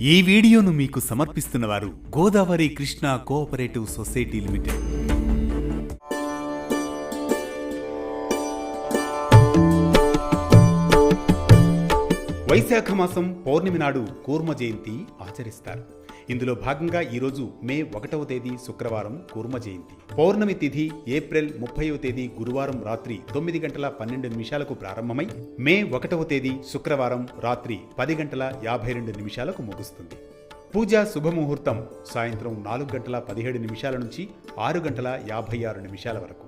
ఈ వీడియోను మీకు సమర్పిస్తున్నవారు Godavari Krishna cooperative society limited. వైశాఖ మాసం పౌర్ణమి నాడు కూర్మ జయంతి ఆచరిస్తారు. ఇందులో భాగంగా ఈరోజు మే 1వ తేదీ శుక్రవారం కూర్మ జయంతి. పౌర్ణమి తిథి ఏప్రిల్ 30వ తేదీ గురువారం రాత్రి 9:12 ప్రారంభమై మే 1వ తేదీ శుక్రవారం రాత్రి 10:52 ముగుస్తుంది. పూజ శుభముహూర్తం సాయంత్రం 4:17 నుంచి 6:56 వరకు.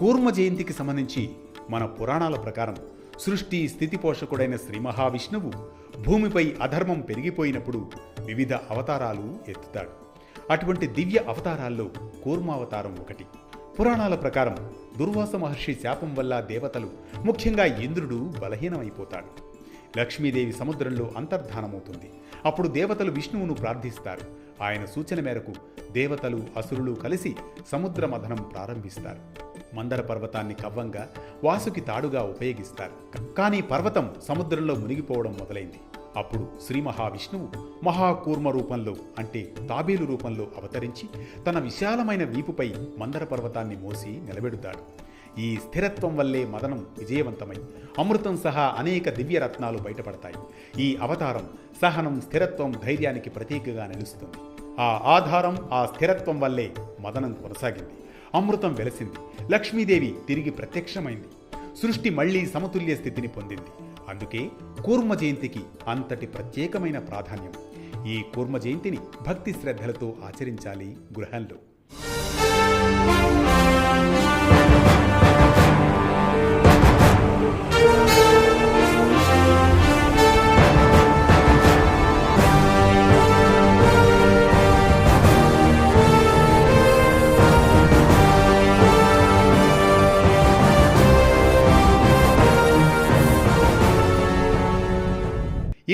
కూర్మ జయంతికి సంబంధించి మన పురాణాల ప్రకారం సృష్టి స్థితి పోషకుడైన శ్రీ మహావిష్ణువు భూమిపై అధర్మం పెరిగిపోయినప్పుడు వివిధ అవతారాలు ఎత్తుతాడు. అటువంటి దివ్య అవతారాల్లో కూర్మావతారం ఒకటి. పురాణాల ప్రకారం దుర్వాస మహర్షి శాపం వల్ల దేవతలు, ముఖ్యంగా ఇంద్రుడు బలహీనమైపోతాడు. లక్ష్మీదేవి సముద్రంలో అంతర్ధానమవుతుంది. అప్పుడు దేవతలు విష్ణువును ప్రార్థిస్తారు. ఆయన సూచన మేరకు దేవతలు, అసురులు కలిసి సముద్ర మథనం ప్రారంభిస్తారు. మందర పర్వతాన్ని కవ్వంగా, వాసుకి తాడుగా ఉపయోగిస్తారు. కానీ పర్వతం సముద్రంలో మునిగిపోవడం మొదలైంది. అప్పుడు శ్రీ మహావిష్ణువు మహాకూర్మ రూపంలో, అంటే తాబేలు రూపంలో అవతరించి తన విశాలమైన వీపుపై మందర పర్వతాన్ని మోసి నిలబెడతాడు. ఈ స్థిరత్వం వల్లే మదనం విజయవంతమై అమృతం సహా అనేక దివ్య రత్నాలు బయటపడతాయి. ఈ అవతారం సహనం, స్థిరత్వం, ధైర్యానికి ప్రతీకగా నిలుస్తుంది. ఆ ఆధారం, ఆ స్థిరత్వం వల్లే మదనం కొనసాగింది. అమృతం వెలసింది. లక్ష్మీదేవి తిరిగి ప్రత్యక్షమైంది. సృష్టి మళ్లీ సమతుల్య స్థితిని పొందింది. అందుకే కూర్మ జయంతికి అంతటి ప్రత్యేకమైన ప్రాధాన్యం. ఈ కూర్మ జయంతిని భక్తి శ్రద్ధలతో ఆచరించాలి గృహంలో.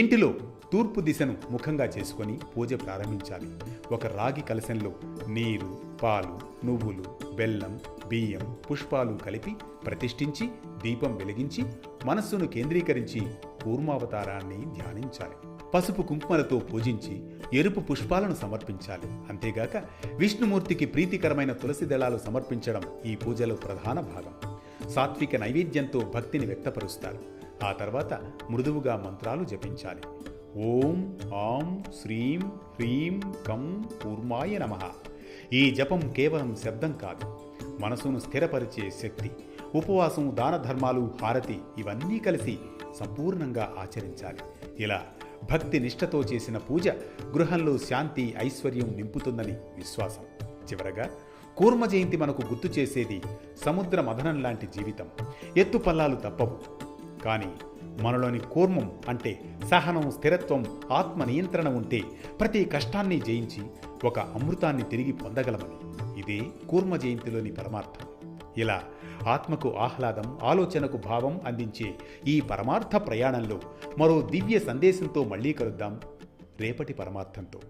ఇంటిలో తూర్పు దిశను ముఖంగా చేసుకొని పూజ ప్రారంభించాలి. ఒక రాగి కలశంలో నీరు, పాలు, నువ్వులు, బెల్లం, బియ్యం, పుష్పాలు కలిపి ప్రతిష్ఠించి దీపం వెలిగించి మనస్సును కేంద్రీకరించి కూర్మావతారాన్ని ధ్యానించాలి. పసుపు కుంకుమలతో పూజించి ఎరుపు పుష్పాలను సమర్పించాలి. అంతేగాక విష్ణుమూర్తికి ప్రీతికరమైన తులసి దళాలు సమర్పించడం ఈ పూజలో ప్రధాన భాగం. సాత్విక నైవేద్యంతో భక్తిని వ్యక్తపరుస్తారు. ఆ తర్వాత మృదువుగా మంత్రాలు జపించాలి. ఓం ఆం శ్రీం హ్రీం కం కూర్మాయ నమః. ఈ జపం కేవలం శబ్దం కాదు, మనసును స్థిరపరిచే శక్తి. ఉపవాసం, దాన ధర్మాలు, హారతి ఇవన్నీ కలిసి సంపూర్ణంగా ఆచరించాలి. ఇలా భక్తి నిష్ఠతో చేసిన పూజ గృహంలో శాంతి, ఐశ్వర్యం నింపుతుందని విశ్వాసం. చివరగా కూర్మ జయంతి మనకు గుర్తు చేసేది సముద్ర మథనం లాంటి జీవితం. ఎత్తుపల్లాలు తప్పవు, కానీ మనలోని కూర్మం అంటే సహనం, స్థిరత్వం, ఆత్మ నియంత్రణ ఉంటే ప్రతి కష్టాన్ని జయించి ఒక అమృతాన్ని తిరిగి పొందగలమని. ఇదే కూర్మ జయంతిలోని పరమార్థం. ఇలా ఆత్మకు ఆహ్లాదం, ఆలోచనకు భావం అందించే ఈ పరమార్థ ప్రయాణంలో మరో దివ్య సందేశంతో మళ్ళీ కలుద్దాం రేపటి పరమార్థంతో.